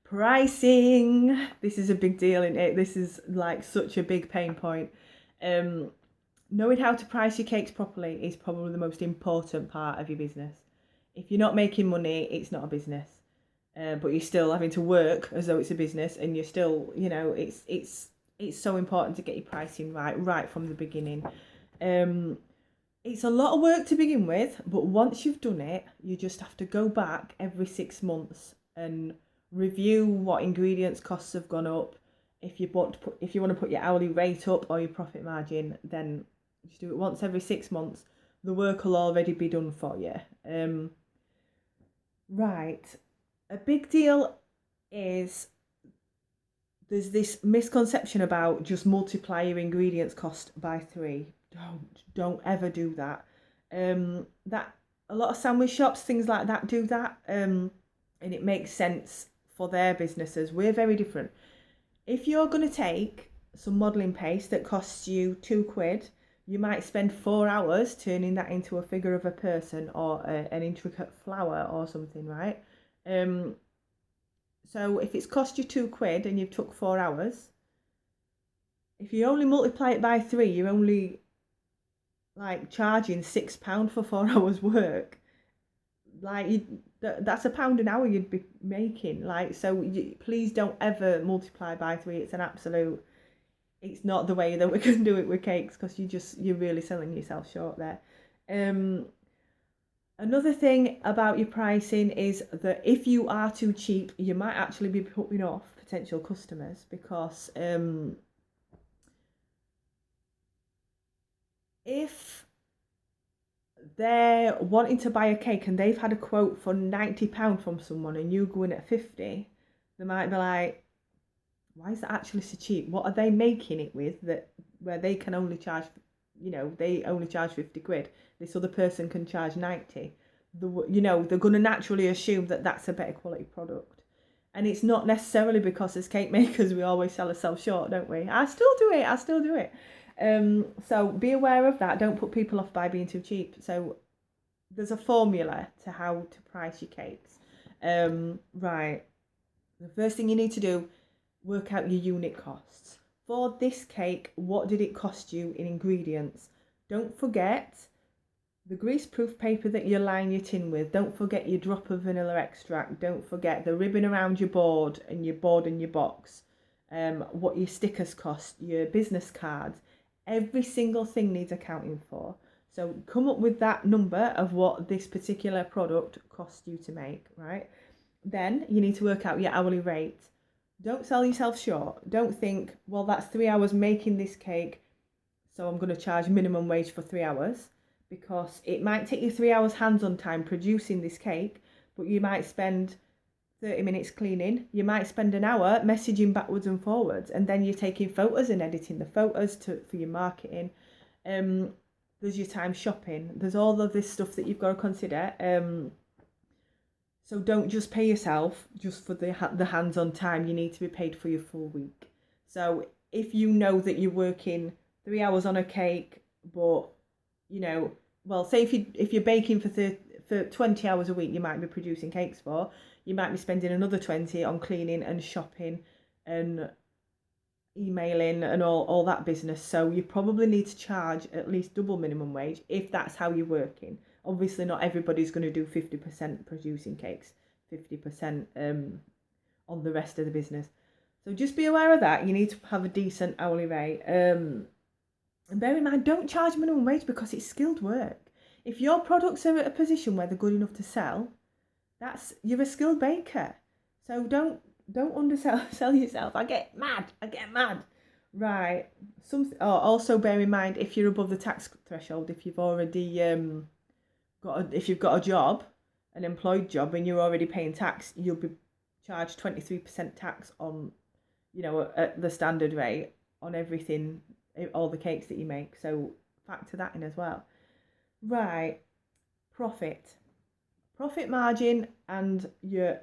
Pricing. This is a big deal in it. This is like such a big pain point. Knowing how to price your cakes properly is probably the most important part of your business. If you're not making money, it's not a business. But you're still having to work as though it's a business, and you're still, it's so important to get your pricing right from the beginning. It's a lot of work to begin with, but once you've done it, you just have to go back every 6 months and review what ingredients costs have gone up. If you want to put your hourly rate up or your profit margin, then just do it once every 6 months. The work will already be done for you. Right. A big deal is there's this misconception about just multiply your ingredients cost by 3. Don't ever do that. That a lot of sandwich shops, things like that, do that. And it makes sense for their businesses. We're very different. If you're going to take some modelling paste that costs you £2, you might spend 4 hours turning that into a figure of a person or an intricate flower or something, right? So if it's cost you £2 and you've took 4 hours, if you only multiply it by 3, you're only like charging £6 for 4 hours work. Like that's £1 an hour you'd be making. Like, so please don't ever multiply by 3. It's an absolute. It's not the way that we can do it with cakes, because you're really selling yourself short there. Another thing about your pricing is that if you are too cheap, you might actually be putting off potential customers, because if they're wanting to buy a cake and they've had a quote for £90 from someone and you go in at 50, they might be like, why is that actually so cheap? What are they making it with that where they can only charge, they only charge £50? This other person can charge 90. They're going to naturally assume that that's a better quality product. And it's not necessarily because as cake makers we always sell ourselves short, don't we? I still do it. So be aware of that. Don't put people off by being too cheap. So there's a formula to how to price your cakes. Right. The first thing you need to do, work out your unit costs. For this cake, what did it cost you in ingredients? Don't forget the greaseproof paper that you line your tin with. Don't forget your drop of vanilla extract. Don't forget the ribbon around your board and your box. What your stickers cost, your business cards. Every single thing needs accounting for. So come up with that number of what this particular product costs you to make, right? Then you need to work out your hourly rate. Don't sell yourself short. Don't think, well, that's 3 hours making this cake, so I'm going to charge minimum wage for 3 hours, because it might take you 3 hours hands-on time producing this cake, but you might spend 30 minutes cleaning. You might spend an hour messaging backwards and forwards, and then you're taking photos and editing the photos for your marketing. There's your time shopping. There's all of this stuff that you've got to consider. So don't just pay yourself just for the hands-on time. You need to be paid for your full week. So if you know that you're working 3 hours on a cake, but say if you're baking for 20 hours a week, you might be producing cakes for. You might be spending another 20 on cleaning and shopping and emailing and all that business. So you probably need to charge at least double minimum wage if that's how you're working. Obviously, not everybody's going to do 50% producing cakes, 50% on the rest of the business. So just be aware of that. You need to have a decent hourly rate. And bear in mind, don't charge minimum wage because it's skilled work. If your products are at a position where they're good enough to sell, you're a skilled baker. So don't undersell yourself. I get mad. Right. Also bear in mind, if you're above the tax threshold, if you've already if you've got a job, an employed job, and you're already paying tax, you'll be charged 23% tax on, at the standard rate on everything, all the cakes that you make. So factor that in as well. Right. Profit margin and your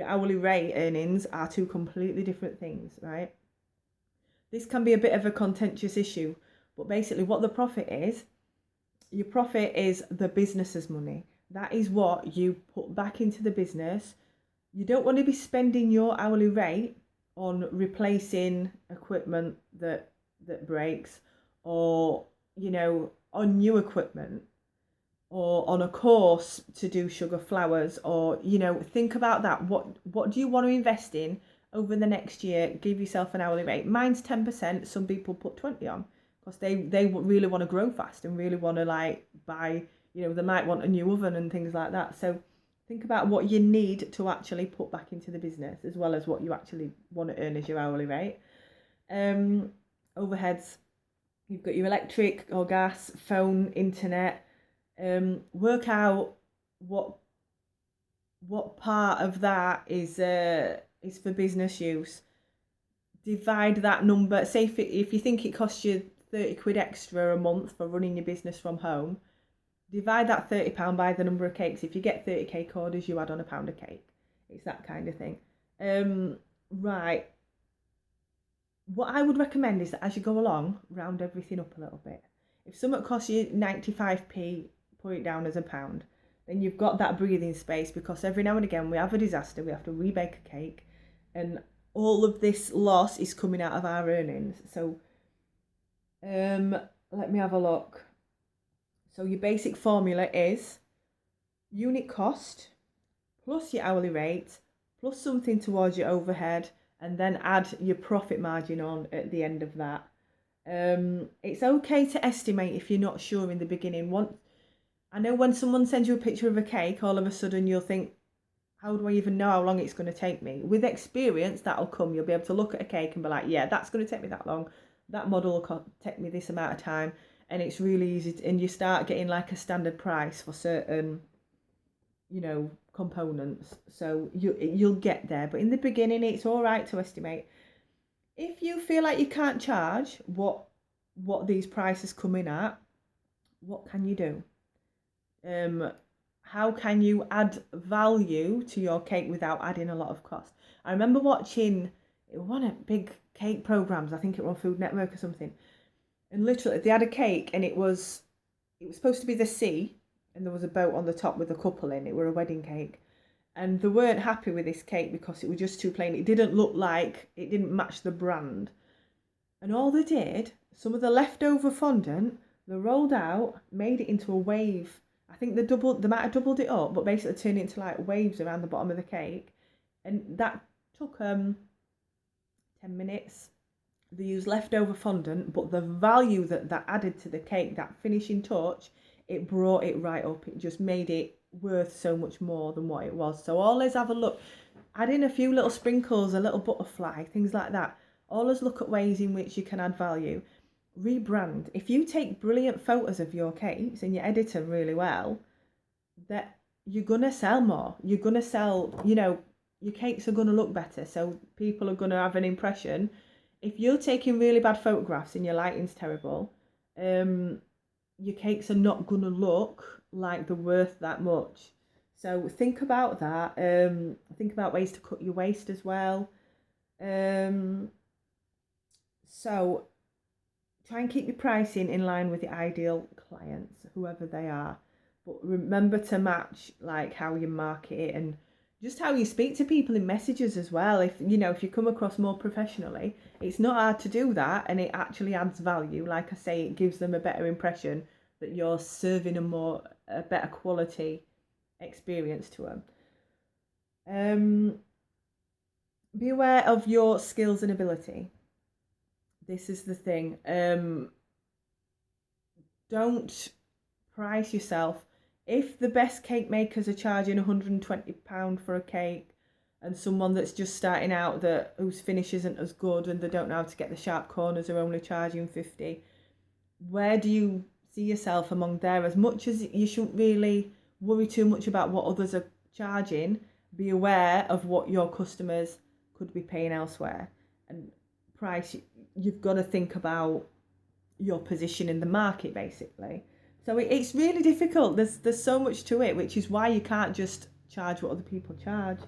hourly rate earnings are two completely different things, right? This can be a bit of a contentious issue, but basically what the profit is, your profit is the business's money. That is what you put back into the business You don't want to be spending your hourly rate on replacing equipment that breaks, or on new equipment, or on a course to do sugar flowers, or think about that. What do you want to invest in over the next year? Give yourself an hourly rate. Mine's 10%. Some people put 20 on because they really want to grow fast and really want to like buy, they might want a new oven and things like that. So think about what you need to actually put back into the business, as well as what you actually want to earn as your hourly rate. Overheads, you've got your electric or gas, phone, internet. Work out what part of that is for business use. Divide that number. Say if you think it costs you 30 quid extra a month for running your business from home, divide that £30 by the number of cakes. If you get 30 cake orders, you add on a pound of cake. It's that kind of thing. Right. What I would recommend is that as you go along, round everything up a little bit. If something costs you 95p, put it down as a pound. Then you've got that breathing space, because every now and again we have a disaster, we have to rebake a cake, and all of this loss is coming out of our earnings. So let me have a look. So your basic formula is unit cost plus your hourly rate plus something towards your overhead, and then add your profit margin on at the end of that. It's okay to estimate if you're not sure in the beginning. I know when someone sends you a picture of a cake, all of a sudden you'll think, how do I even know how long it's going to take me? With experience, that'll come. You'll be able to look at a cake and be like, yeah, that's going to take me that long. That model will take me this amount of time. And it's really easy and you start getting like a standard price for certain, components. So you'll get there. But in the beginning, it's all right to estimate. If you feel like you can't charge what these prices come in at, what can you do? How can you add value to your cake without adding a lot of cost? I remember watching one of big cake programs. I think it was on Food Network or something. And literally, they had a cake, and it was supposed to be the sea, and there was a boat on the top with a couple in. It were a wedding cake, and they weren't happy with this cake because it was just too plain. It didn't look like, it didn't match the brand. And all they did, some of the leftover fondant, they rolled out, made it into a wave. I think they might have doubled it up, but basically turned it into like waves around the bottom of the cake. And that took 10 minutes. They used leftover fondant, but the value that added to the cake, that finishing touch, it brought it right up. It just made it worth so much more than what it was. So always have a look. Add in a few little sprinkles, a little butterfly, things like that. Always look at ways in which you can add value. Rebrand. If you take brilliant photos of your cakes and you edit them really well, that you're gonna sell more. You're gonna sell, your cakes are gonna look better. So people are gonna have an impression. If you're taking really bad photographs and your lighting's terrible, your cakes are not gonna look like they're worth that much. So think about that. Think about ways to cut your waste as well. So try and keep your pricing in line with your ideal clients, whoever they are. But remember to match like how you market it and just how you speak to people in messages as well. If you come across more professionally, it's not hard to do that, and it actually adds value. Like I say, it gives them a better impression that you're serving a better quality experience to them. Be aware of your skills and ability. This is the thing. Don't price yourself. If the best cake makers are charging £120 for a cake, and someone that's just starting out whose finish isn't as good and they don't know how to get the sharp corners are only charging 50, where do you see yourself among there? As much as you shouldn't really worry too much about what others are charging, be aware of what your customers could be paying elsewhere. And price, you've got to think about your position in the market, basically. So it's really difficult. There's so much to it, which is why you can't just charge what other people charge.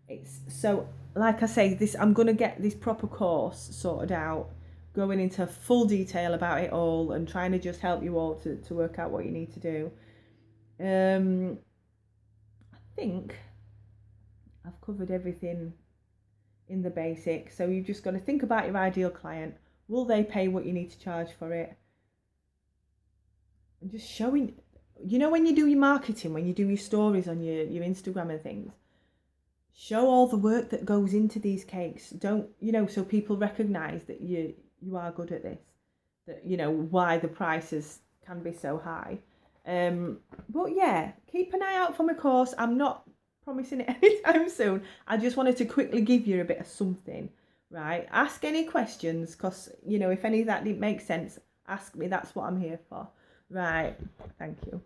It's so, like I say, I'm going to get this proper course sorted out, going into full detail about it all and trying to just help you all to work out what you need to do. I think I've covered everything in the basics. So you've just got to think about your ideal client. Will they pay what you need to charge for it? And just showing, when you do your marketing, when you do your stories on your Instagram and things, show all the work that goes into these cakes. Don't, so people recognize that you are good at this, that, why the prices can be so high. But yeah, keep an eye out for my course. I'm not promising it anytime soon. I just wanted to quickly give you a bit of something, right? Ask any questions, because, if any of that didn't make sense, ask me. That's what I'm here for. Right. Thank you.